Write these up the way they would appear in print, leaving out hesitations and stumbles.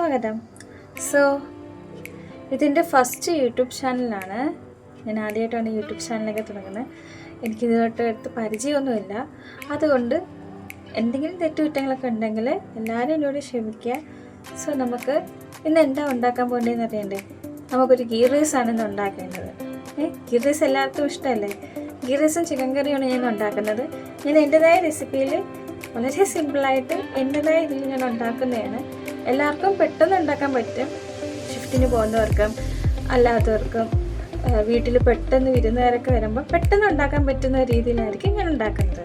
സ്വാഗതം. ഇതിൻ്റെ first YouTube ചാനലാണ്. ഞാൻ ആദ്യമായിട്ടാണ് യൂട്യൂബ് ചാനലൊക്കെ തുടങ്ങുന്നത്. എനിക്കിതുമായിട്ട് എടുത്ത് പരിചയമൊന്നുമില്ല. അതുകൊണ്ട് എന്തെങ്കിലും തെറ്റുകുറ്റങ്ങളൊക്കെ ഉണ്ടെങ്കിൽ എല്ലാവരും എന്നോട് ക്ഷമിക്കുക. നമുക്ക് ഇന്ന് എന്താ ഉണ്ടാക്കാൻ പോകേണ്ടതെന്ന് അറിയണ്ടേ? നമുക്കൊരു ഗീ റൈസാണ് ഇന്ന് ഉണ്ടാക്കേണ്ടത്. ഗീ റൈസ് എല്ലാവർക്കും ഇഷ്ടമല്ലേ? ഗീ റൈസും ചിക്കൻ കറിയാണ് ഞാൻ ഉണ്ടാക്കുന്നത്. ഞാൻ എൻ്റെതായ റെസിപ്പിയിൽ വളരെ സിമ്പിളായിട്ട് എൻ്റെതായ ഇതിൽ ഞാൻ ഉണ്ടാക്കുന്നതാണ്. എല്ലാവർക്കും പെട്ടെന്ന് ഉണ്ടാക്കാൻ പറ്റും. ഷിഫ്റ്റിന് പോകുന്നവർക്കും അല്ലാത്തവർക്കും വീട്ടിൽ പെട്ടെന്ന് വിരുന്നുകാരൊക്കെ വരുമ്പോൾ പെട്ടെന്ന് ഉണ്ടാക്കാൻ പറ്റുന്ന രീതിയിലായിരിക്കും ഞാൻ ഉണ്ടാക്കുന്നത്.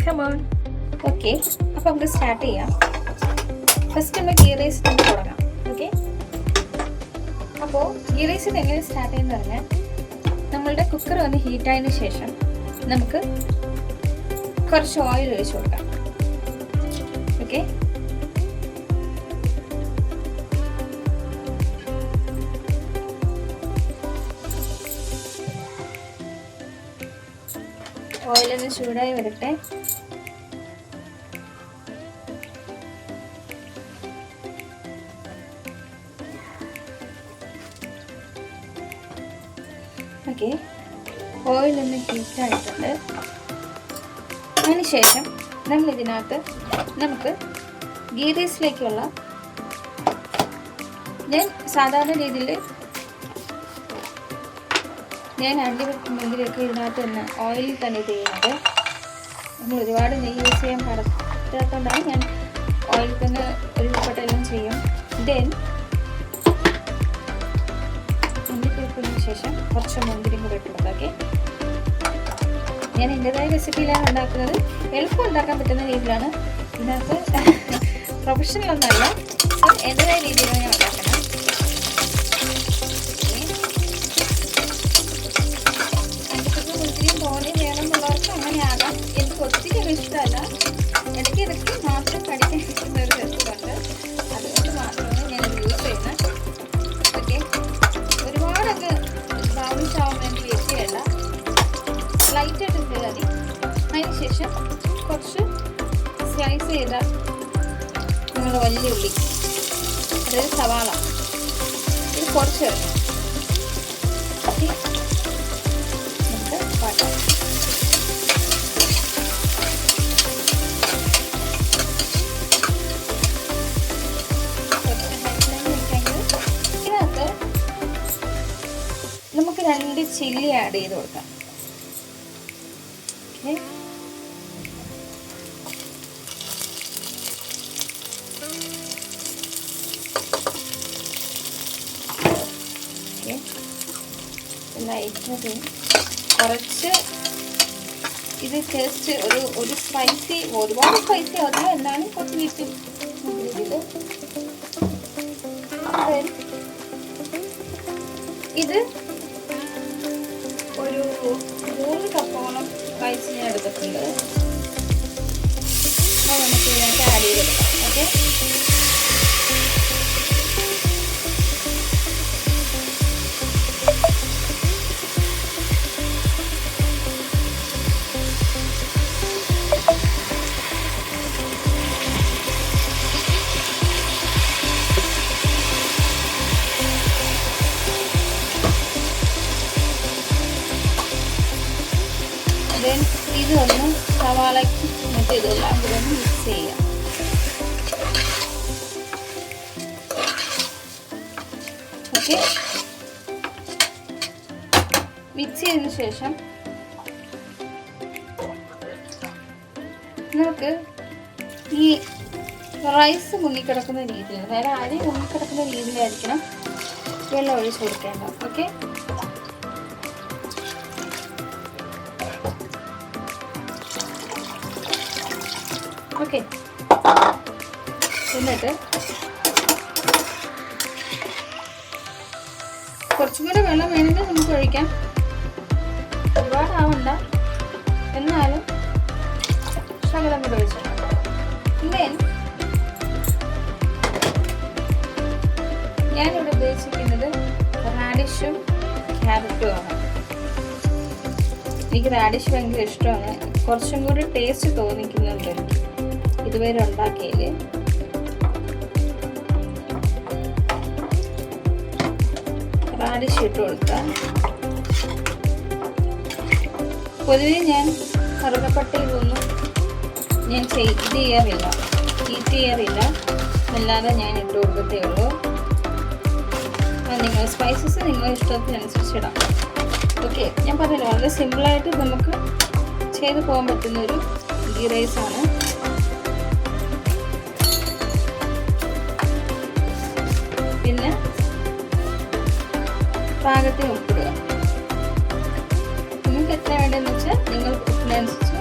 Come on. ഓക്കെ, അപ്പോൾ നമുക്ക് സ്റ്റാർട്ട് ചെയ്യാം. ഫസ്റ്റ് നമ്മൾ ഗീ റൈസ് നമുക്ക് തുടങ്ങാം. ഓക്കെ, അപ്പോൾ ഗീ റൈസിന് എങ്ങനെ സ്റ്റാർട്ട് ചെയ്യുന്നത് പറഞ്ഞാൽ, നമ്മളുടെ കുക്കർ ഒന്ന് ഹീറ്റായതിനു ശേഷം നമുക്ക് കുറച്ച് ഓയിൽ ഒഴിച്ച് കൊടുക്കാം. ഓക്കെ, ഓയിലൊന്ന് ചൂടായി വരട്ടെ. ഓക്കെ, ഓയിലൊന്ന് ഹീറ്റായിട്ടുണ്ട്. അതിനുശേഷം നമ്മൾ ഇതിനകത്ത് നമുക്ക് ഗീ റൈസിലേക്കുള്ള, ഞാൻ സാധാരണ രീതിയിൽ ഞാൻ അണ്ടിവെക്കുമെങ്കിലൊക്കെ ഇതിനകത്ത് തന്നെ ഓയിലിൽ തന്നെ ചെയ്യുന്നത്. നമ്മൾ ഒരുപാട് നെയ്യ് യൂസ് ചെയ്യാൻ പറ്റാത്തതുകൊണ്ടാണ് ഞാൻ ഓയിലിൽ തന്നെ ഒരുപെട്ടെല്ലാം ചെയ്യും. ദെൻ അണ്ടിപ്പരിപ്പിന് ശേഷം കുറച്ച് മുന്തിരിയും കൂടെ ഇട്ട് കൊടുക്കാം. ഞാൻ എൻ്റെതായ റെസിപ്പിയിലാണ് ഉണ്ടാക്കുന്നത്. എളുപ്പം ഉണ്ടാക്കാൻ പറ്റുന്ന രീതിയിലാണ്. ഇതിനകത്ത് പ്രൊഫഷണൽ ഒന്നുമല്ല, എൻ്റെതായ രീതിയിലാണ് ഞാൻ ഉണ്ടാക്കുന്നത്. മുന്തിരിയും തോനെ വേണമെന്നുള്ളവർക്ക് അങ്ങനെയാകാം. എനിക്ക് ഒത്തിരി ഇഷ്ടമല്ല. ഇടയ്ക്ക് മാത്രം കടിക്കാൻ കിട്ടുന്ന ഒരു രസമുണ്ട്. അതുകൊണ്ട് മാത്രമാണ് ഞാനത് യൂസ് ചെയ്യുന്നത്. ഓക്കെ, ഒരുപാടങ്ങ് ബ്രൗണിഷ് ആവാൻ വേണ്ടി വെയിറ്റ് ചെയ്യല്ല. ലൈറ്റായിട്ട് ഇട്ട് മതി. അതിനുശേഷം കുറച്ച് സ്ലൈസ് ചെയ്ത നമ്മുടെ വലിയ ഉള്ളി, അതായത് സവാള, ഇത് കുറച്ച് നമുക്ക് പാട്ടാം. ഇതിനകത്ത് നമുക്ക് 2 ചില്ലി ആഡ് ചെയ്ത് കൊടുക്കാം. ലൈറ്റ് കുറച്ച് ഇത് ജസ്റ്റ് ഒരു സ്പൈസി, ഒരുപാട് സ്പൈസി ആവില്ല, എന്നാലും കുറച്ച് വീട്ടിൽ ഇത് ഒരു 3 കപ്പോളം റൈസ് ഞാൻ എടുത്തിട്ടുണ്ട്. അപ്പോൾ നമുക്ക് ഇതിനകത്ത് ആഡ് ചെയ്തെടുക്കാം. ഓക്കെ, ഇതൊന്ന് സവാളയ്ക്ക് മറ്റേ ഇതെല്ലാം കൂടെ ഒന്ന് മിക്സ് ചെയ്യാം. ഓക്കെ, മിക്സ് ചെയ്തതിന് ശേഷം നമുക്ക് ഈ റൈസ് മുങ്ങിക്കിടക്കുന്ന രീതിയിൽ, അതായത് അരി മുങ്ങിക്കിടക്കുന്ന രീതിയിലായിരിക്കണം വെള്ളം ഒഴിച്ച് കൊടുക്കേണ്ടത്. ഓക്കെ, ഓക്കെ, എന്നിട്ട് കുറച്ചും കൂടെ വെള്ളം വേണമെങ്കിൽ നമുക്ക് ഒഴിക്കാം. ഒരുപാടാവണ്ട, എന്നാലും ശകലം കൂടെ ഒഴിച്ചു. ഞാനിവിടെ ഉപയോഗിച്ചിരിക്കുന്നത് റാഡിഷും ക്യാരറ്റുമാണ്. എനിക്ക് റാഡിഷ് ഭയങ്കര ഇഷ്ടമാണ്. കുറച്ചും കൂടി ടേസ്റ്റ് തോന്നിക്കുന്നുണ്ട് ഇതുവരെ ഉണ്ടാക്കിയതിൽ. താളിച്ച് ഇട്ട് കൊടുക്കാം. പൊതുവെ ഞാൻ കറുകപ്പട്ട ഇതൊന്നും ഞാൻ ഹീറ്റ് ചെയ്യാറില്ല. അല്ലാതെ ഞാൻ ഇട്ട് കൊടുക്കത്തേ ഉള്ളൂ. നിങ്ങൾ സ്പൈസസ് നിങ്ങളുടെ ഇഷ്ടത്തിനനുസരിച്ച് ഇടാം. ഓക്കെ, ഞാൻ പറഞ്ഞല്ലോ വളരെ സിമ്പിളായിട്ട് നമുക്ക് ചെയ്ത് പോകാൻ പറ്റുന്നൊരു ഗീ റൈസാണ്. പിന്നെ പാകത്തിന് ഉപ്പിടുക. നിങ്ങൾക്ക് എത്ര വേണ്ടതെന്ന് വെച്ചാൽ നിങ്ങൾ ഉപ്പിനനുസരിച്ച്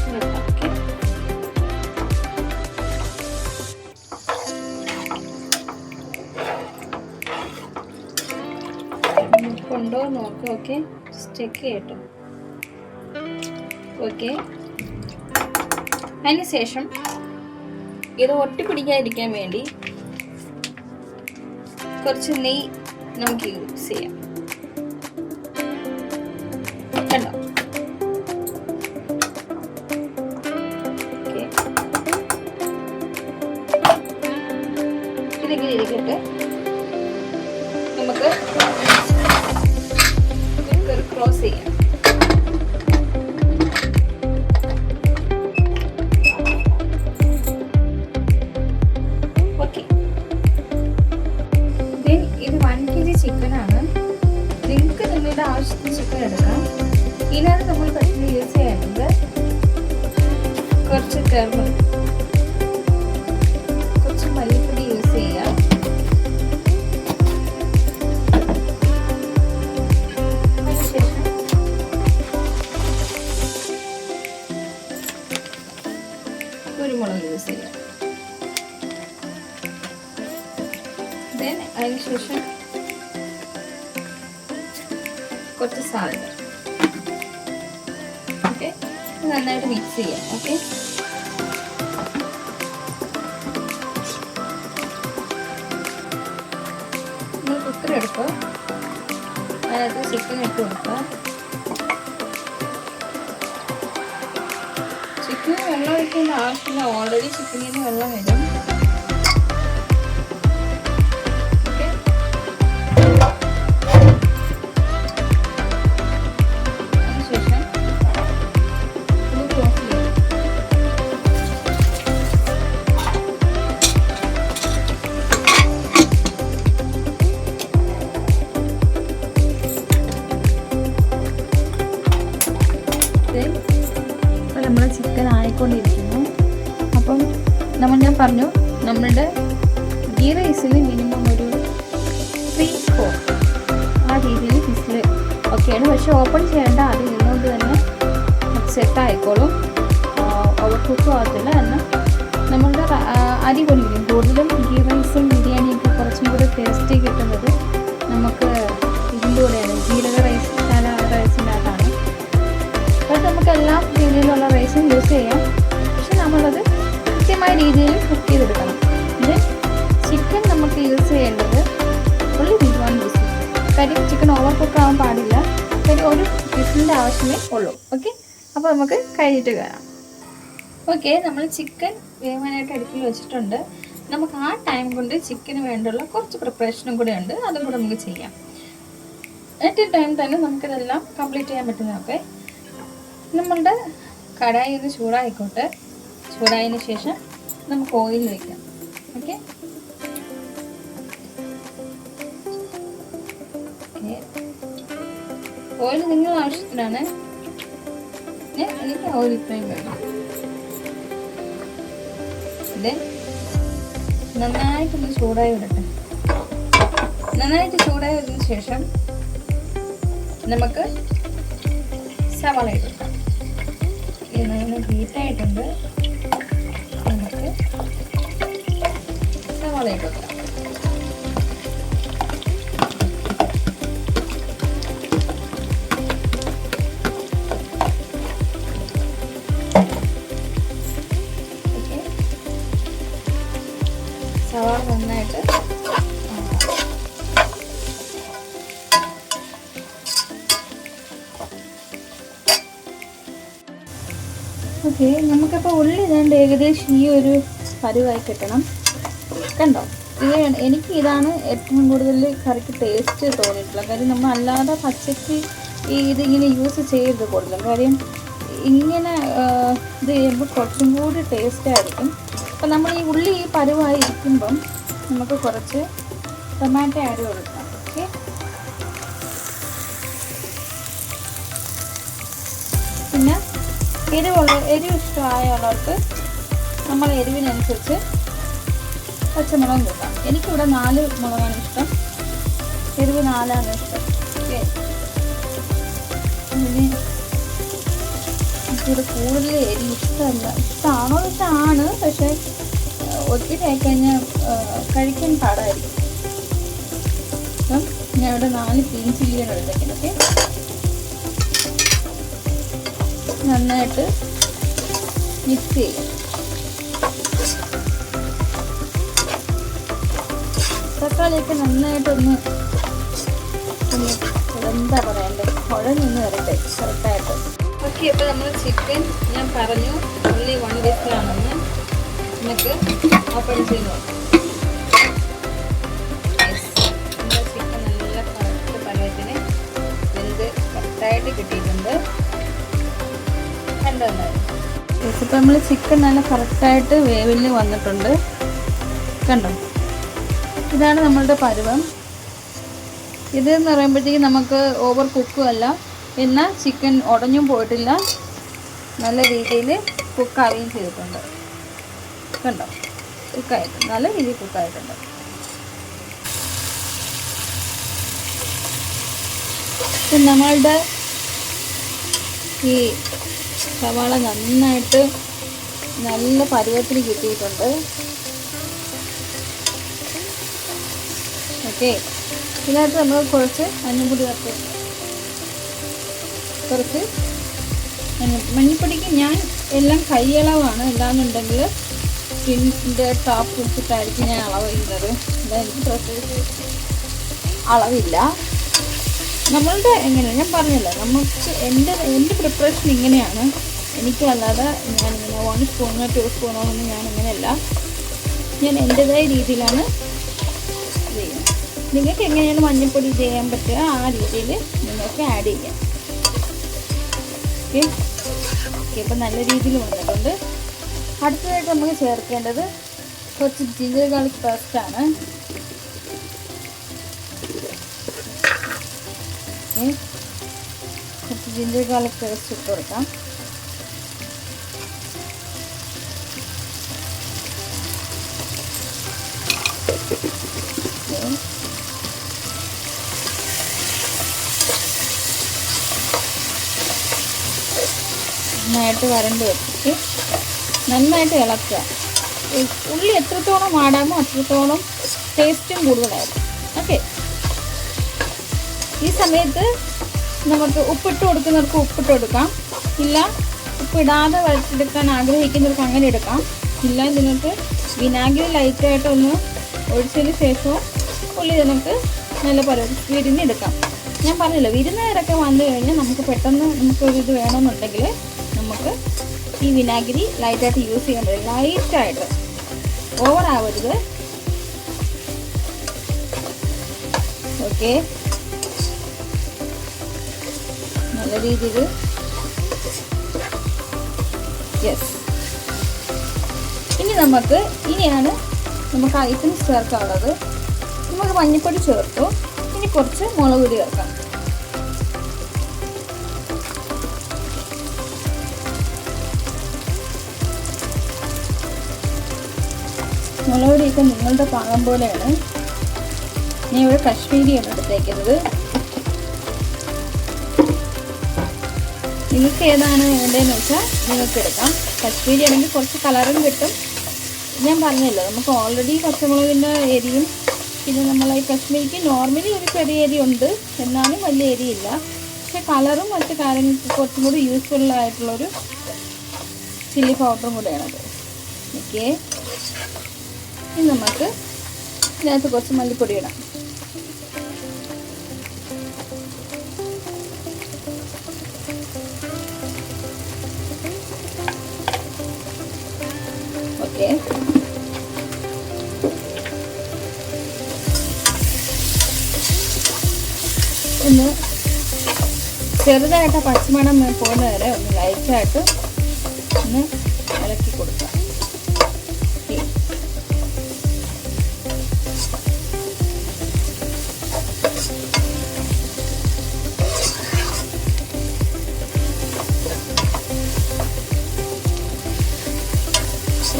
ഇടാം. ഓക്കെ, ഉണ്ടോ നോക്കുക. ഓക്കെ, ചെക്ക് ചെയ്യട്ടോ. ഓക്കെ, അതിന് ശേഷം ഇത് ഒട്ടിപ്പിടിക്കാതിരിക്കാൻ വേണ്ടി കുറച്ച് നെയ്യ് നമുക്ക് യൂസ് ചെയ്യാം. കണ്ടോ? ഓക്കെ, ഇതിങ്ങനെ ഇരിക്കട്ടെ. നമുക്ക് ക്രോസ് ചെയ്യാം. ഓക്കെ, ഇത് 1 kg ചിക്കനാണ്. നിങ്ങൾക്ക് നിങ്ങളുടെ ആവശ്യത്തിന് ചിക്കൻ എടുക്കാം. ഇതിനകത്ത് നമ്മൾ പെട്ടെന്ന് യൂസ് ചെയ്യേണ്ടത് കുറച്ച് ടർമറിക്, കുറച്ച് മല്ലിപ്പൊടി യൂസ് ചെയ്യാം. കുരുമുളക് യൂസ് ചെയ്യാം. അതിനുശേഷം കുറച്ച് സാൾട്ട്. ഓക്കെ, നന്നായിട്ട് മിക്സ് ചെയ്യാം. ഓക്കെ, നമ്മൾ കുക്കർ എടുക്കുക. അതിനകത്ത് ചിക്കൻ ഇട്ട് കൊടുക്കുക. ചിക്കന് വെള്ളം ഒഴിക്കേണ്ട ആവശ്യമില്ല. ഓൾറെഡി ചിക്കനിൽ നിന്ന് വെള്ളം വരും. നമ്മുടെ ചിക്കൻ ആയിക്കൊണ്ടിരിക്കുന്നു. അപ്പം ഞാൻ പറഞ്ഞു നമ്മളുടെ ഗീ റൈസിൽ മിനിമം ഒരു 3-4 ആ രീതിയിൽ വിസിൽ ഒക്കെയാണ്. പക്ഷെ ഓപ്പൺ ചെയ്യേണ്ട, അത് ഇരുന്നുകൊണ്ട് തന്നെ സെറ്റ് ആയിക്കോളും. ഓവർ കുക്കും ആകത്തില്ല. എന്നാൽ നമ്മളുടെ അരി കൊണ്ടിരിക്കും. കൂടുതലും ഗീ റൈസും ബിരിയാണിയൊക്കെ കുറച്ചും കൂടി ടേസ്റ്റി കിട്ടുന്നത് നമുക്ക് ഇതിൻ്റെ കൂടെയാണ്, ജീരക റൈസ്, മസാല റൈസിൻ്റെ അകത്താണ്. അപ്പോൾ നമുക്ക് എല്ലാ രീതിയിലുള്ള റൈസും യൂസ് ചെയ്യാം. പക്ഷെ നമ്മളത് കൃത്യമായ രീതിയിൽ കുക്ക് ചെയ്തെടുക്കണം. ഇത് ചിക്കൻ നമുക്ക് യൂസ് ചെയ്യേണ്ടത് ഫുള്ളി 1 വിസിൽ. കാര്യം ചിക്കൻ ഓവർ കുക്ക് ആവാൻ പാടില്ല. കാര്യം ഒരു വിസിലിൻ്റെ ആവശ്യമേ ഉള്ളൂ. ഓക്കെ, അപ്പോൾ നമുക്ക് കഴിഞ്ഞിട്ട് കയറാം. ഓക്കെ, നമ്മൾ ചിക്കൻ വേവാനായിട്ട് അടുപ്പിൽ വെച്ചിട്ടുണ്ട്. നമുക്ക് ആ ടൈം കൊണ്ട് ചിക്കന് വേണ്ടുള്ള കുറച്ച് പ്രിപ്പറേഷനും കൂടെ ഉണ്ട്. അതും കൂടെ നമുക്ക് ചെയ്യാം. അറ്റ് ടൈം തന്നെ നമുക്കിതെല്ലാം കംപ്ലീറ്റ് ചെയ്യാൻ പറ്റുന്നതൊക്കെ. നമ്മളുടെ കടായി ഒന്ന് ചൂടായിക്കോട്ടെ. ചൂടായതിന് ശേഷം നമുക്ക് ഓയിൽ വയ്ക്കാം. ഓക്കെ, ഓയിൽ നിങ്ങളുടെ ആവശ്യത്തിനാണ്. എനിക്ക് ഓയിൽ ഇത്രയും വേണം. ഇത് നന്നായിട്ടൊന്ന് ചൂടായി വിടട്ടെ. നന്നായിട്ട് ചൂടായി വന്നതിന് ശേഷം നമുക്ക് സവാള ഇടാം. ഇത് നല്ല ഹീറ്റായിട്ടുണ്ട്. നമുക്ക് സവാള ഇടാം. സവാള നന്നായിട്ട് ഓക്കെ, നമുക്കപ്പോൾ ഉള്ളി ഇതാണ്ട് ഏകദേശം ഈ ഒരു പരുവായി കിട്ടണം. കണ്ടോ? എനിക്ക് ഇതാണ് ഏറ്റവും കൂടുതൽ കറിക്ക് ടേസ്റ്റ് തോന്നിയിട്ടുള്ളത്. കാര്യം നമ്മൾ അല്ലാതെ പച്ചക്ക് ഇതിങ്ങനെ യൂസ് ചെയ്യരുത് കൂടുതലും. കാര്യം ഇങ്ങനെ ഇത് ചെയ്യുമ്പോൾ കുറച്ചും കൂടി ടേസ്റ്റായിരിക്കും. അപ്പം നമ്മൾ ഈ ഉള്ളി ഈ പരുവായി ഇരിക്കുമ്പം നമുക്ക് കുറച്ച് ടൊമാറ്റോ ആഡ് കൊടുക്കാം. ഓക്കെ, പിന്നെ എരിവ് ഇഷ്ടമായുള്ളവർക്ക് നമ്മൾ എരിവിനനുസരിച്ച് പച്ചമുളകും കൂട്ടാം. എനിക്കിവിടെ 4 മുളകാണ് ഇഷ്ടം, എരിവ് 4ആണ് ഇഷ്ടം. ഓക്കെ, പിന്നെ എനിക്കിവിടെ കൂടുതൽ എരിവ് ഇഷ്ടമല്ല. ഇഷ്ടമാണോ വെച്ചാണ്, പക്ഷേ ഒത്തിരി ആയിക്കഴിഞ്ഞാൽ കഴിക്കാൻ പാടായിരിക്കും. അപ്പം ഞാൻ ഇവിടെ 4 ഗ്രീൻ ചില്ലിയാണ് എടുത്തേക്കുന്നത്. ഓക്കെ, നന്നായിട്ട് മിക്സ് ചെയ്യാം. തക്കാളിയൊക്കെ നന്നായിട്ടൊന്ന് എന്താ പറയണ്ടേ, കുഴഞ്ഞൊന്ന് വരട്ടെ കറക്റ്റായിട്ട്. ഓക്കെ, അപ്പോൾ നമ്മൾ ചിക്കൻ ഞാൻ പറഞ്ഞു ഓൺലി 1 വിസിലാണെന്ന്. നമുക്ക് ഓപ്പൺ ചെയ്ത് നോക്കാം. നമ്മുടെ ചിക്കൻ നല്ല കറക്റ്റ് പരുവത്തിന് വെന്ത് കറക്റ്റായിട്ട് കിട്ടിയിട്ടുണ്ട്. കണ്ടോ? ഇപ്പോൾ നമ്മൾ ചിക്കൻ നല്ല കറക്റ്റായിട്ട് വേവിൽ വന്നിട്ടുണ്ട്. കണ്ടോ? ഇതാണ് നമ്മളുടെ പരുവം. ഇതെന്ന് പറയുമ്പോഴത്തേക്കും നമുക്ക് ഓവർ കുക്കും അല്ല, എന്നാൽ ചിക്കൻ ഉടഞ്ഞും പോയിട്ടില്ല, നല്ല രീതിയിൽ കുക്കാവുകയും ചെയ്തിട്ടുണ്ട്. കണ്ടോ? കുക്കായിട്ടുണ്ട്, നല്ല രീതിയിൽ കുക്കായിട്ടുണ്ട്. നമ്മളുടെ ഈ സവാള നന്നായിട്ട് നല്ല പരുവത്തിൽ കിട്ടിയിട്ടുണ്ട്. ഓക്കെ, ഇതിനകത്ത് നമ്മൾ കുറച്ച് മഞ്ഞൾപ്പൊടി ചേർത്ത്, കുറച്ച് മഞ്ഞൾപ്പൊടിക്ക് ഞാൻ എല്ലാം കൈയളവാണ്, എന്താണെന്നുണ്ടെങ്കിൽ സ്കിന്നിൻ്റെ ടോപ്പ് വെച്ചിട്ടായിരിക്കും ഞാൻ അളവ് ചെയ്യുന്നത്. അതെനിക്ക് പ്രത്യേകിച്ച് അളവില്ല. നമ്മളുടെ എങ്ങനെയാണ് ഞാൻ പറഞ്ഞില്ല, നമുക്ക് എൻ്റെ പ്രിപ്പറേഷൻ ഇങ്ങനെയാണ്. എനിക്കല്ലാതെ ഞാനിങ്ങനെ 1 സ്പൂണോ 2 സ്പൂണോ ഒന്നും ഞാൻ ഇങ്ങനെയല്ല, ഞാൻ എൻ്റെതായ രീതിയിലാണ് ചെയ്യുന്നത്. നിങ്ങൾക്ക് എങ്ങനെയാണ് മഞ്ഞൾപ്പൊടി ചെയ്യാൻ പറ്റുക ആ രീതിയിൽ നിങ്ങൾക്ക് ആഡ് ചെയ്യാം. ഓക്കെ ഓക്കെ, അപ്പോൾ നല്ല രീതിയിൽ വന്നിട്ടുണ്ട്. അടുത്തതായിട്ട് നമുക്ക് ചേർക്കേണ്ടത് കുറച്ച് ജിഞ്ചർ ഗാർലിക് പേസ്റ്റാണ്. കുറച്ച് ജിഞ്ചർ ഗാർലിക് പേസ്റ്റ് ഇട്ട് കൊടുക്കാം. നന്നായിട്ട് വരണ്ട് വെച്ചിട്ട് നന്നായിട്ട് ഇളക്കുക. ഉള്ളി എത്രത്തോളം വാടാമോ അത്രത്തോളം ടേസ്റ്റും കൂടുതലായിരിക്കും. ഓക്കെ, ഈ സമയത്ത് നമുക്ക് ഉപ്പിട്ട് കൊടുക്കുന്നവർക്ക് ഉപ്പിട്ട് കൊടുക്കാം, ഇല്ല ഉപ്പിടാതെ വരച്ചെടുക്കാൻ ആഗ്രഹിക്കുന്നവർക്ക് അങ്ങനെ എടുക്കാം. ഇല്ല നിങ്ങൾക്ക് വിനാഗിരി ലൈറ്റായിട്ടൊന്ന് ഒഴിച്ചതിന് ശേഷം ഉള്ളി നമുക്ക് നല്ല വിരുന്നെടുക്കാം. ഞാൻ പറഞ്ഞില്ല, വിരുന്നുകാരൊക്കെ വന്നു കഴിഞ്ഞാൽ നമുക്ക് പെട്ടെന്ന് നമുക്കൊരിത് വേണമെന്നുണ്ടെങ്കിൽ നമുക്ക് ഈ വിനാഗിരി ലൈറ്റായിട്ട് യൂസ് ചെയ്യാൻ പറ്റും. ലൈറ്റായിട്ട്, ഓവർ ആവരുത്. ഓക്കെ, നല്ല രീതിയിൽ യെസ്. ഇനിയാണ് നമുക്ക് ഐറ്റംസ് ചേർക്കാനുള്ളത്. നമുക്ക് മഞ്ഞൾപ്പൊടി ചേർത്തു, ഇനി കുറച്ച് മുളക് പൊടി ചേർക്കാം. മുളക് പൊടിയൊക്കെ നിങ്ങളുടെ പാകം പോലെയാണ്. ഞാൻ ഇവിടെ കശ്മീരിയാണ് എടുത്തേക്കുന്നത്. നിങ്ങൾക്ക് ഏതാണ് വേണ്ടതെന്ന് വെച്ചാൽ നിങ്ങൾക്ക് എടുക്കാം. കശ്മീരി ആണെങ്കിൽ കുറച്ച് കളറും കിട്ടും. ഞാൻ പറഞ്ഞല്ലോ, നമുക്ക് ഓൾറെഡി പച്ചമുളകിൻ്റെ എരിയും പിന്നെ നമ്മൾ ഈ കശ്മീരിക്ക് നോർമലി ഒരു ചെറിയ എരിയുണ്ട്, എന്നാലും വലിയ എരിയില്ല. പക്ഷെ കളറും മറ്റു കാര്യങ്ങൾക്ക് കുറച്ചും കൂടി യൂസ്ഫുൾ ആയിട്ടുള്ളൊരു ചില്ലി പൗഡറും കൂടെയാണത്. ഓക്കെ, ഇനി നമുക്ക് ഇതിനകത്ത് കുറച്ച് മല്ലിപ്പൊടി ഇടാം. ഓക്കെ, ഒന്ന് ചെറുതായിട്ട് പച്ചമണം പോകുന്ന വരെ ഒന്ന് ലൈറ്റായിട്ട് ഒന്ന് ഇളക്കി കൊടുക്കാം.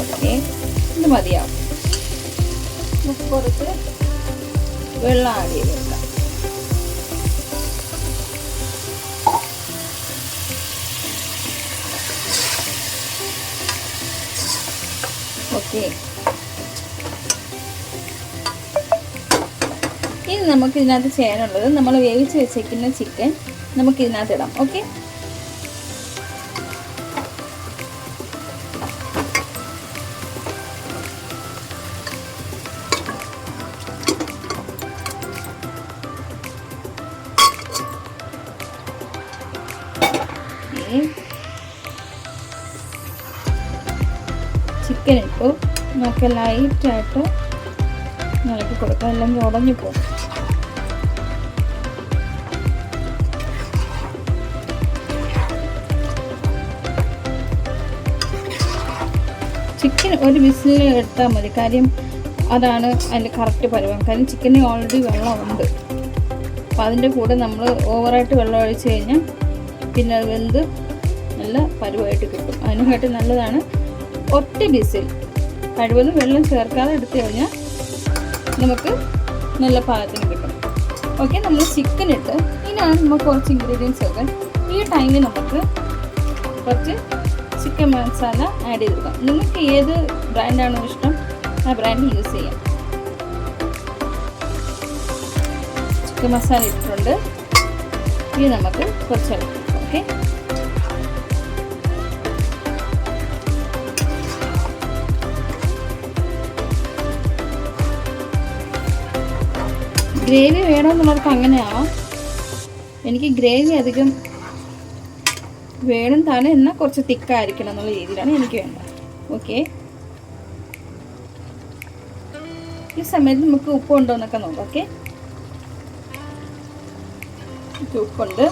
ഓക്കെ, ഇത് മതിയാവും. നമുക്ക് കുറച്ച് വെള്ളം ആഡ് ചെയ്ത് വെക്കാം. ഓക്കെ, ഇനി നമുക്ക് ഇതിനകത്ത് ചെയ്യാനുള്ളത് നമ്മൾ വേവിച്ച് വെച്ചേക്കുന്ന ചിക്കൻ നമുക്ക് ഇതിനകത്ത് ഇടാം. ഓക്കെ, ചിക്കൻ ഇട്ടു. നമുക്ക് ലൈറ്റായിട്ട് ഇളക്കി കൊടുക്കാം, അല്ലെങ്കിൽ ഉടഞ്ഞു പോകും. ചിക്കൻ ഒരു വിസിൽ എടുത്താൽ മതി, കാര്യം അതാണ് അതിൻ്റെ കറക്റ്റ് പരുവം. കാര്യം ചിക്കന് ഓൾറെഡി വെള്ളമുണ്ട്. അപ്പോൾ അതിൻ്റെ കൂടെ നമ്മൾ ഓവറായിട്ട് വെള്ളം ഒഴിച്ച് കഴിഞ്ഞാൽ പിന്നെ അത് വെന്ത് നല്ല പരുവമായിട്ട് കിട്ടും. അതിനായിട്ട് നല്ലതാണ് ഒറ്റ വിസിൽ. കഴിവതും വെള്ളം ചേർക്കാതെ എടുത്തു കഴിഞ്ഞാൽ നമുക്ക് നല്ല പാകത്തിന് കിട്ടും. ഓക്കെ, നമ്മൾ ചിക്കൻ ഇട്ട് ഇതിനാണ് നമുക്ക് കുറച്ച് ഇൻഗ്രീഡിയൻസ് ഒക്കെ. ഈ ടൈമിൽ നമുക്ക് കുറച്ച് ചിക്കൻ മസാല ആഡ് ചെയ്ത് കൊടുക്കാം. നിങ്ങൾക്ക് ഏത് ബ്രാൻഡാണോ ഇഷ്ടം ആ ബ്രാൻഡ് യൂസ് ചെയ്യാം. ചിക്കൻ മസാല ഇട്ടിട്ടുണ്ട്. ഇത് നമുക്ക് കുറച്ച് ഇളക്കാം. ഓക്കെ, ഗ്രേവി വേണമെന്നുള്ളവർക്ക് അങ്ങനെയാവാം. എനിക്ക് ഗ്രേവി അധികം വേണം താനും, എന്നാൽ കുറച്ച് തിക്കായിരിക്കണം എന്നുള്ള രീതിയിലാണ് എനിക്ക് വേണ്ടത്. ഓക്കെ, ഈ സമയത്ത് നമുക്ക് ഉപ്പുണ്ടോ എന്നൊക്കെ നോക്കാം. ഓക്കെ, ഉപ്പുണ്ട്.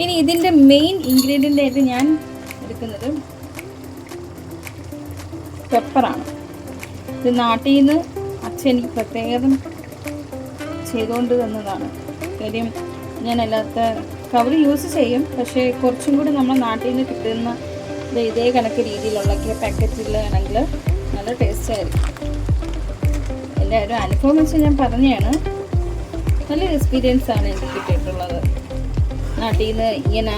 ഇനി ഇതിൻ്റെ മെയിൻ ഇൻഗ്രീഡിയൻ്റ് ആയിട്ട് ഞാൻ എടുക്കുന്നത് പെപ്പറാണ്. ഇത് നാട്ടിൽ നിന്ന് അച്ഛൻ എനിക്ക് പ്രത്യേകം ചെയ്തുകൊണ്ട് തന്നതാണ്. കാര്യം ഞാൻ അല്ലാത്ത കവർ യൂസ് ചെയ്യും, പക്ഷേ കുറച്ചും കൂടി നമ്മൾ നാട്ടിൽ നിന്ന് കിട്ടുന്ന ഇതേ കണക്ക് രീതിയിലുള്ള പാക്കറ്റിലാണെങ്കിൽ നല്ല ടേസ്റ്റ് ആയിരിക്കും. എൻ്റെ ഒരു അനുഭവം വെച്ച് ഞാൻ പറഞ്ഞതാണ്. നല്ലൊരു എക്സ്പീരിയൻസ് ആണ് എനിക്ക് കിട്ടിയിട്ടുള്ളത്. നാട്ടിൽ നിന്ന് ഇങ്ങനെ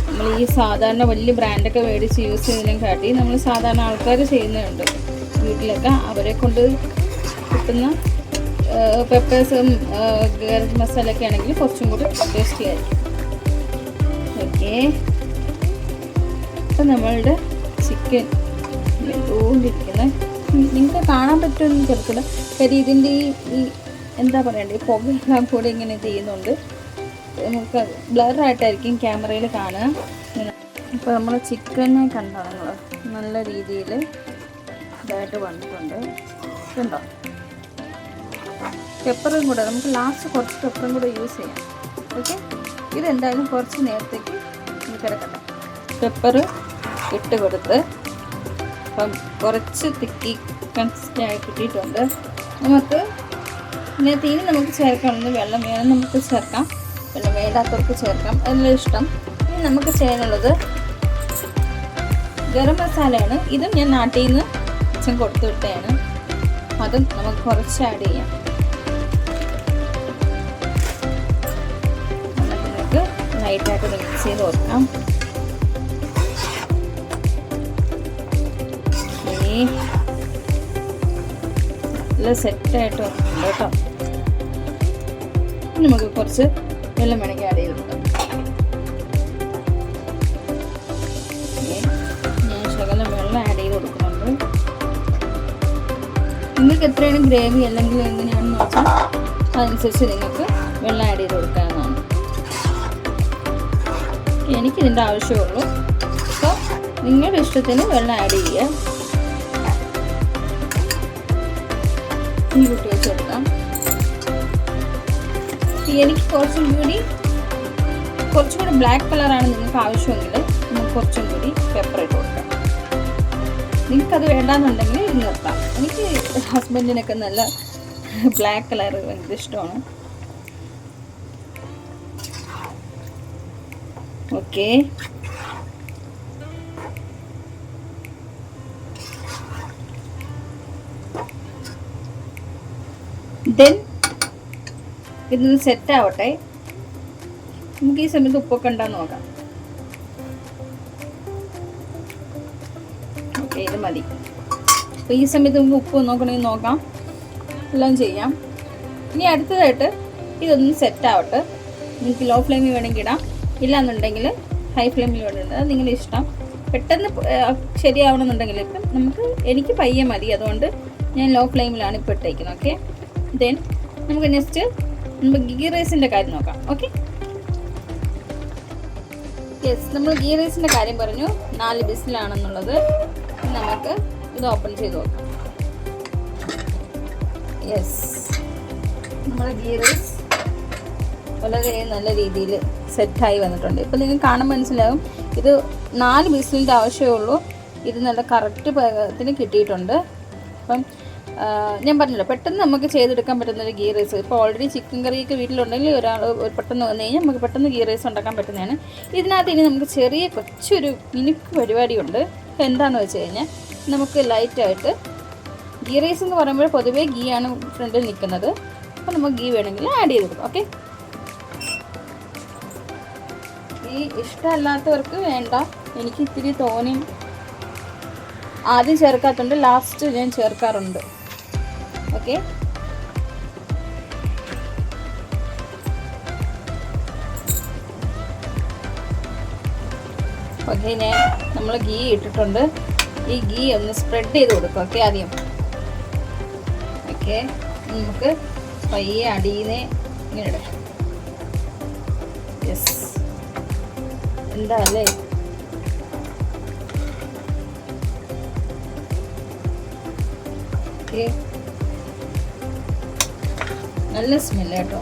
നമ്മൾ ഈ സാധാരണ വലിയ ബ്രാൻഡൊക്കെ മേടിച്ച് യൂസ് ചെയ്യുന്നതിനും കാട്ടി നമ്മൾ സാധാരണ ആൾക്കാർ ചെയ്യുന്നുണ്ട് വീട്ടിലൊക്കെ. അവരെ കൊണ്ട് കിട്ടുന്ന പെപ്പേഴ്സും ഗരം മസാലയൊക്കെ ആണെങ്കിൽ കുറച്ചും കൂടി ടേസ്റ്റി ആയിരിക്കും. ഓക്കെ, അപ്പം നമ്മളുടെ ചിക്കൻ വെന്തുകൊണ്ടിരിക്കുന്ന നിങ്ങൾക്ക് കാണാൻ പറ്റുമെന്ന് ചെറുക്കില്ല. കാര്യം ഇതിൻ്റെ ഈ എന്താ പറയണ്ടേ, ഈ പുകയെല്ലാം കൂടി ഇങ്ങനെ ചെയ്യുന്നുണ്ട്. നമുക്ക് ബ്ലറായിട്ടായിരിക്കും ക്യാമറയിൽ കാണുക. ഇപ്പോൾ നമ്മൾ ചിക്കനെ കണ്ടോ നിങ്ങൾ, നല്ല രീതിയിൽ ഇതായിട്ട് വന്നിട്ടുണ്ട്. കണ്ടോ, പെപ്പറും കൂടെ നമുക്ക് ലാസ്റ്റ് കുറച്ച് പെപ്പറും കൂടെ യൂസ് ചെയ്യാം. ഓക്കെ, ഇതെന്തായാലും കുറച്ച് നേരത്തേക്ക് കിടക്കട്ടെ. പെപ്പർ ഇട്ട് കൊടുത്ത് അപ്പം കുറച്ച് തിക്കി കൺസിസ്റ്റൻ്റ് ആയി കിട്ടിയിട്ടുണ്ട്. നമുക്ക് ഇതിനകത്ത് ഇനി നമുക്ക് ചേർക്കാനുള്ളത് വെള്ളം വേണം, നമുക്ക് ചേർക്കാം. വെള്ളം വേണ്ടാത്തവർക്ക് ചേർക്കാം, അതെല്ലാം ഇഷ്ടം. ഇനി നമുക്ക് ചെയ്യാനുള്ളത് ഗരം മസാലയാണ്. ഇതും ഞാൻ നാട്ടിൽ നിന്ന് അച്ഛൻ കൊടുത്തു വിട്ടതാണ്. അതും നമുക്ക് കുറച്ച് ആഡ് ചെയ്യാം. നമുക്ക് ലൈറ്റായിട്ട് മിക്സ് ചെയ്ത് കൊടുക്കാം. നല്ല സെറ്റായിട്ട് വന്നിട്ടുണ്ട് കേട്ടോ. നമുക്ക് കുറച്ച് വെള്ളം വേണമെങ്കിൽ ആഡ് ചെയ്ത് കൊടുക്കാം. ഞാൻ ശകലം വെള്ളം ആഡ് ചെയ്ത് കൊടുക്കുന്നുണ്ട്. നിങ്ങൾക്ക് എത്രയാണ് ഗ്രേവി അല്ലെങ്കിൽ എങ്ങനെയാണെന്ന് വെച്ചാൽ അതനുസരിച്ച് നിങ്ങൾക്ക് വെള്ളം ആഡ് ചെയ്ത് കൊടുക്കാവുന്നതാണ്. എനിക്കിതിൻ്റെ ആവശ്യമുള്ളൂ. അപ്പോൾ നിങ്ങളുടെ ഇഷ്ടത്തിന് വെള്ളം ആഡ് ചെയ്യുക. ഈ കുട്ടി വെച്ച് കൊടുക്കാം. എനിക്ക് കുറച്ചുകൂടി ബ്ലാക്ക് കളറാണ് നിങ്ങൾക്ക് ആവശ്യമെങ്കിൽ നമുക്ക് കുറച്ചും കൂടി പെപ്പർ ഇട്ട് കൊടുക്കാം. നിങ്ങൾക്കത് വേണ്ടാന്നുണ്ടെങ്കിൽ ഇത് നിർത്താം. എനിക്ക് ഹസ്ബൻഡിനൊക്കെ നല്ല ബ്ലാക്ക് കളർ ഭയങ്കര ഇഷ്ടമാണ്. ഓക്കെ, ദെൻ ഇതൊന്ന് സെറ്റ് ആവട്ടെ. നമുക്ക് ഈ സമയത്ത് ഉപ്പൊക്കെ ഉണ്ടാന്ന് നോക്കാം. ഓക്കെ, ഇത് മതി. അപ്പോൾ ഈ സമയത്ത് നമുക്ക് ഉപ്പ് നോക്കണമെങ്കിൽ നോക്കാം, എല്ലാം ചെയ്യാം. ഇനി അടുത്തതായിട്ട് ഇതൊന്ന് സെറ്റ് ആവട്ടെ. നിങ്ങൾക്ക് ലോ ഫ്ലെയിമിൽ വേണമെങ്കിൽ ഇടാം, ഇല്ലാന്നുണ്ടെങ്കിൽ ഹൈ ഫ്ലെയിമിൽ വേണമെങ്കിൽ അത് നിങ്ങളുടെ ഇഷ്ടം. പെട്ടെന്ന് ശരിയാവണമെന്നുണ്ടെങ്കിൽ ഇപ്പം എനിക്ക് പയ്യെ മതി, അതുകൊണ്ട് ഞാൻ ലോ ഫ്ലെയിമിലാണ് ഇപ്പോൾ ഇട്ടേക്കുന്നത്. ഓക്കെ, ദെൻ നമുക്ക് നെക്സ്റ്റ് ഗീ റൈസിൻ്റെ കാര്യം നോക്കാം. ഓക്കെ, യെസ്, നമ്മൾ ഗീ റൈസിൻ്റെ കാര്യം പറഞ്ഞു, 4 വിസിലാണെന്നുള്ളത്. നമുക്ക് ഇത് ഓപ്പൺ ചെയ്ത് നോക്കാം. യെസ്, നമ്മുടെ ഗീ റൈസ് വളരെ നല്ല രീതിയിൽ സെറ്റായി വന്നിട്ടുണ്ട്. ഇപ്പം നിങ്ങൾക്ക് കാണാൻ മനസ്സിലാവും, ഇത് 4 വിസിലിൻ്റെ ആവശ്യമേ ഉള്ളൂ. ഇത് നല്ല കറക്റ്റ് പാകത്തിന് കിട്ടിയിട്ടുണ്ട്. അപ്പം ഞാൻ പറഞ്ഞല്ലോ, പെട്ടെന്ന് നമുക്ക് ചെയ്തെടുക്കാൻ പറ്റുന്നൊരു ഗീ റൈസ്. ഇപ്പോൾ ഓൾറെഡി ചിക്കൻ കറിയൊക്കെ വീട്ടിലുണ്ടെങ്കിൽ ഒരാൾ പെട്ടെന്ന് വന്നു കഴിഞ്ഞാൽ നമുക്ക് പെട്ടെന്ന് ഗീ റൈസ് ഉണ്ടാക്കാൻ പറ്റുന്നതാണ്. ഇതിനകത്ത് ഇനി നമുക്ക് കൊച്ചൊരു മിനുക്ക് പരിപാടിയുണ്ട്. എന്താണെന്ന് വെച്ച് കഴിഞ്ഞാൽ, നമുക്ക് ലൈറ്റായിട്ട് ഗീ റൈസ് എന്ന് പറയുമ്പോൾ പൊതുവേ ഗീ ആണ് ഫ്രണ്ടിൽ നിൽക്കുന്നത്. അപ്പോൾ നമുക്ക് ഗീ വേണമെങ്കിൽ ആഡ് ചെയ്ത് കൊടുക്കാം. ഓക്കെ, ഈ ഇഷ്ടമല്ലാത്തവർക്ക് വേണ്ട. എനിക്ക് ഇത്തിരി തോനെയും ആദ്യം ചേർക്കാത്തുണ്ട്, ലാസ്റ്റ് ഞാൻ ചേർക്കാറുണ്ട്. ഓക്കെ, നമ്മൾ ഗീ ഇട്ടിട്ടുണ്ട്. ഈ ഗീ ഒന്ന് സ്പ്രെഡ് ചെയ്ത് കൊടുക്കും. ഓക്കെ, ആദ്യം ഓക്കെ, നമുക്ക് പയ്യെ അടിയുന്നേ ഇങ്ങനെ ഇടാം. യെസ്, എന്താ അല്ലേ, ഓക്കെ, നല്ല സ്മെല്ല് കേട്ടോ.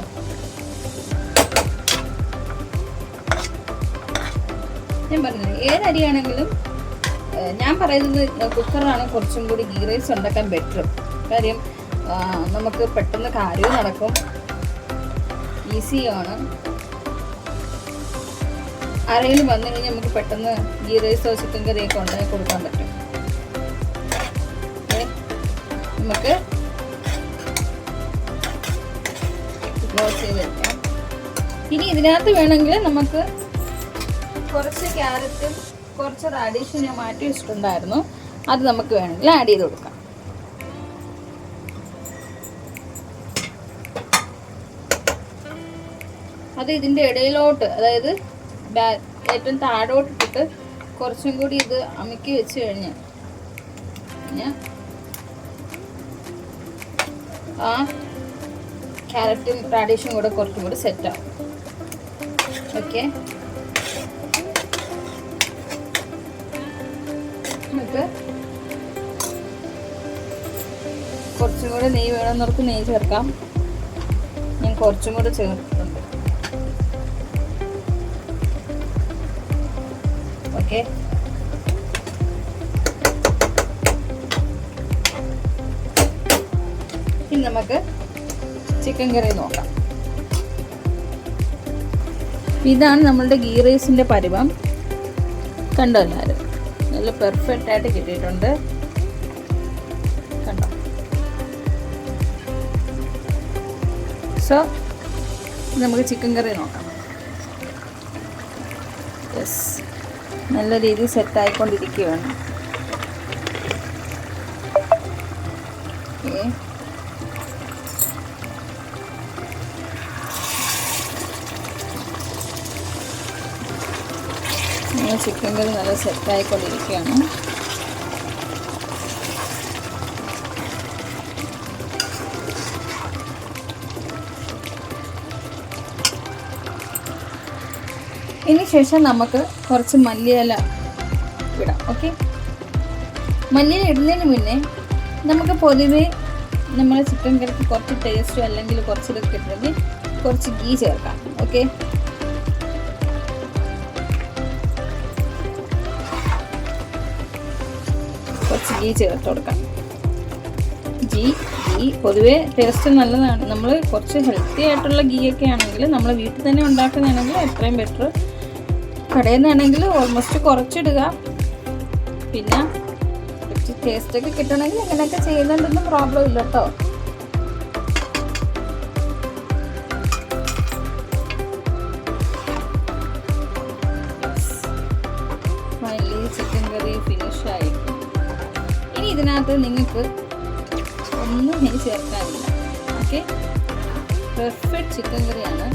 ഞാൻ പറഞ്ഞത് ഏതരിയാണെങ്കിലും ഞാൻ പറയുന്നത് കുക്കറാണ് കുറച്ചും കൂടി ഗീ റൈസ് ഉണ്ടാക്കാൻ ബെറ്റർ. കാര്യം നമുക്ക് പെട്ടെന്ന് കാര്യവും നടക്കും, ഈസിയാണ്. ആരെങ്കിലും വന്നു കഴിഞ്ഞാൽ നമുക്ക് പെട്ടെന്ന് ഗീ റൈസോ ചിക്കൻ കറിയൊക്കെ ഉണ്ടാക്കി കൊടുക്കാൻ പറ്റും. നമുക്ക് ക്ലോസ് ചെയ്തെടുക്കാം. ഇനി ഇതിനകത്ത് വേണമെങ്കിൽ നമുക്ക് കുറച്ച് ക്യാരറ്റും കുറച്ച് റാഡിഷും ഞാൻ മാറ്റി വെച്ചിട്ടുണ്ടായിരുന്നു, അത് നമുക്ക് വേണമെങ്കിൽ ആഡ് ചെയ്ത് കൊടുക്കാം. അത് ഇതിൻ്റെ ഇടയിലോട്ട്, അതായത് ഏറ്റവും താഴോട്ട് ഇട്ടിട്ട് കുറച്ചും കൂടി ഇത് അമുക്കി വെച്ച് കഴിഞ്ഞാൽ ആ ക്യാരറ്റും റാഡിഷും കൂടെ കുറച്ചും കൂടി സെറ്റാവും. ഓക്കെ, നമുക്ക് കുറച്ചും കൂടെ നെയ്യ് വേണമെന്നവർക്ക് നെയ്യ് ചേർക്കാം. ഞാൻ കുറച്ചും കൂടെ ചേർത്തിട്ടുണ്ട്. ഓക്കെ, ഇനി നമുക്ക് ചിക്കൻ കറി നോക്കാം. ഇതാണ് നമ്മളുടെ ഗീ റൈസിൻ്റെ പരുവം. കണ്ടോ, എല്ലാവരും നല്ല പെർഫെക്റ്റ് ആയിട്ട് കിട്ടിയിട്ടുണ്ട്. കണ്ടോ, സോ നമുക്ക് ചിക്കൻ കറി നോക്കാം. യെസ്, നല്ല രീതിയിൽ സെറ്റായിക്കൊണ്ടിരിക്കുകയാണ്. ഓക്കെ, ചിക്കൻ കറി നല്ല സെറ്റായിക്കൊണ്ടിരിക്കുകയാണ്. ഇതിന് ശേഷം നമുക്ക് കുറച്ച് മല്ലിയില ഇടാം. ഓക്കെ, മല്ലിയില ഇടുന്നതിന് മുന്നേ നമുക്ക് പൊതുവേ നമ്മളെ ചിക്കൻ കറിക്ക് കുറച്ച് ടേസ്റ്റോ അല്ലെങ്കിൽ കുറച്ച് ഇതൊക്കെ കിട്ടണമെങ്കിൽ കുറച്ച് ഗീ ചേർക്കാം. ഓക്കെ, കുറച്ച് ഗീ ചേർത്ത് കൊടുക്കാം. ഗീ പൊതുവേ ടേസ്റ്റ് നല്ലതാണ്. നമ്മൾ കുറച്ച് ഹെൽത്തി ആയിട്ടുള്ള ഗീ ഒക്കെ ആണെങ്കിൽ നമ്മൾ വീട്ടിൽ തന്നെ ഉണ്ടാക്കുന്നതാണെങ്കിൽ എത്രയും ബെറ്റർ. കടയിൽ നിന്നാണെങ്കിൽ ഓൾമോസ്റ്റ് കുറച്ചിടുക. പിന്നെ കുറച്ച് ടേസ്റ്റൊക്കെ കിട്ടണമെങ്കിൽ ഇങ്ങനെയൊക്കെ ചെയ്യുന്നുണ്ടൊന്നും പ്രോബ്ലം ഇല്ല കേട്ടോ. ചിക്കൻ കറി ഫിനിഷായി. ഇനി ഇതിനകത്ത് നിങ്ങൾക്ക് ഒന്നും ഇനി ചേർക്കാനില്ല. ഓക്കെ, പെർഫെക്റ്റ് ചിക്കൻ കറിയാണ്.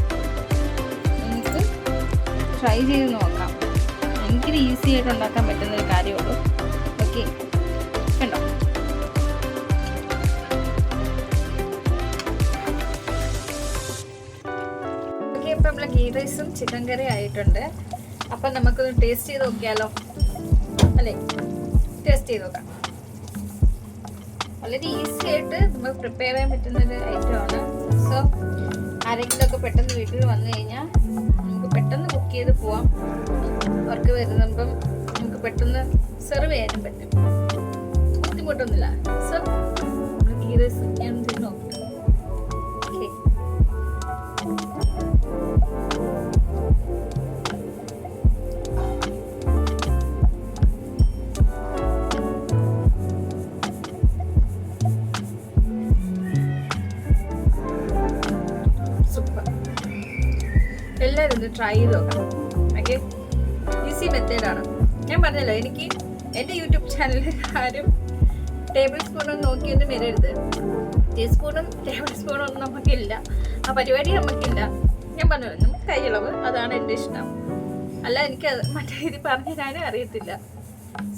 നിങ്ങൾക്ക് ട്രൈ ചെയ്ത് നോക്കാം. എനിക്കിത് ഈസി ആയിട്ട് ഉണ്ടാക്കാൻ പറ്റുന്നൊരു കാര്യമുള്ളൂ. ഓക്കെ, കണ്ടോ? ഓക്കെ, ഇപ്പം നമ്മളെ ഗീ റൈസും ചിക്കൻ കറി ആയിട്ടുണ്ട്. അപ്പം നമുക്കൊന്ന് ടേസ്റ്റ് ചെയ്ത് നോക്കിയാലോ അല്ലേ? ടേസ്റ്റ് ചെയ്ത് നോക്കാം. വളരെ ഈസി ആയിട്ട് നമുക്ക് പ്രിപ്പയർ ചെയ്യാൻ പറ്റുന്നൊരു ഐറ്റമാണ്. സോ ആരെങ്കിലുമൊക്കെ പെട്ടെന്ന് വീട്ടിൽ വന്നു കഴിഞ്ഞാൽ നമുക്ക് പെട്ടെന്ന് കുക്ക് ചെയ്ത് പോവാം. അവർക്ക് വരുമ്പം നമുക്ക് പെട്ടെന്ന് സെർവ് ചെയ്യാനും പറ്റും. ബുദ്ധിമുട്ടൊന്നുമില്ല. സോ നമ്മൾ ഗീ റൈസ് ഞാൻ നോക്കാം. ഓക്കെ, എല്ലാവരും ഒന്ന് ട്രൈ ചെയ്ത് നോക്കാം. ഓക്കെ, ഈസി മെത്തേഡാണ്. ഞാൻ പറഞ്ഞല്ലോ, എനിക്ക് എൻ്റെ യൂട്യൂബ് ചാനലിൽ ആരും ടേബിൾ സ്പൂണൊന്നും നോക്കിയൊന്നും വരരുത്. ടീസ്പൂണും ടേബിൾ സ്പൂണും ഒന്നും നമുക്കില്ല. ആ പരിപാടി നമുക്കില്ല. ഞാൻ പറഞ്ഞല്ലോ, നമുക്ക് കൈയളവ്, അതാണ് എൻ്റെ ഇഷ്ടം. അല്ല, എനിക്ക് മറ്റേ രീതി പറഞ്ഞു തരാനും അറിയത്തില്ല.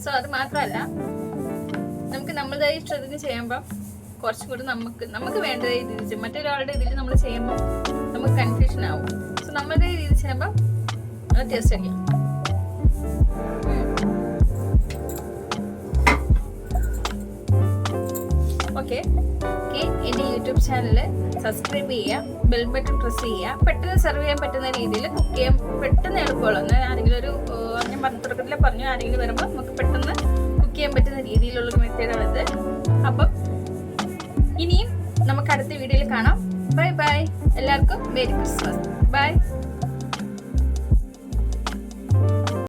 സോ അത് മാത്രമല്ല, നമുക്ക് നമ്മളുടെ ഇഷ്ടത്തിന് ചെയ്യുമ്പം കുറച്ചും കൂടി നമുക്ക് വേണ്ട രീതിയിൽ, മറ്റൊരാളുടെ ഇതിൽ നമ്മൾ ചെയ്യുമ്പോൾ നമുക്ക് കൺഫ്യൂഷൻ ആവും. സോ നമ്മളുടെ രീതിയിൽ ചെയ്യുമ്പോൾ അത് ടേസ്റ്റ് അടിക്കാം. ഓക്കെ, എൻ്റെ യൂട്യൂബ് ചാനൽ സബ്സ്ക്രൈബ് ചെയ്യുക, ബെൽ ബട്ടൺ പ്രസ് ചെയ്യുക. പെട്ടെന്ന് സെർവ് ചെയ്യാൻ പറ്റുന്ന രീതിയിൽ കുക്ക് ചെയ്യാൻ പെട്ടെന്ന് എളുപ്പമുള്ളൂ. എന്നാൽ ആരെങ്കിലും ഞാൻ തുടക്കത്തിൽ പറഞ്ഞു, ആരെങ്കിലും വരുമ്പോൾ നമുക്ക് പെട്ടെന്ന് കുക്ക് ചെയ്യാൻ പറ്റുന്ന രീതിയിലുള്ളൊരു മെത്തേഡാണിത്. അപ്പം ഇനിയും നമുക്ക് അടുത്ത വീഡിയോയിൽ കാണാം. Bye bye. എല്ലാവർക്കും മേരി ക്രിസ്മസ്. ബൈ.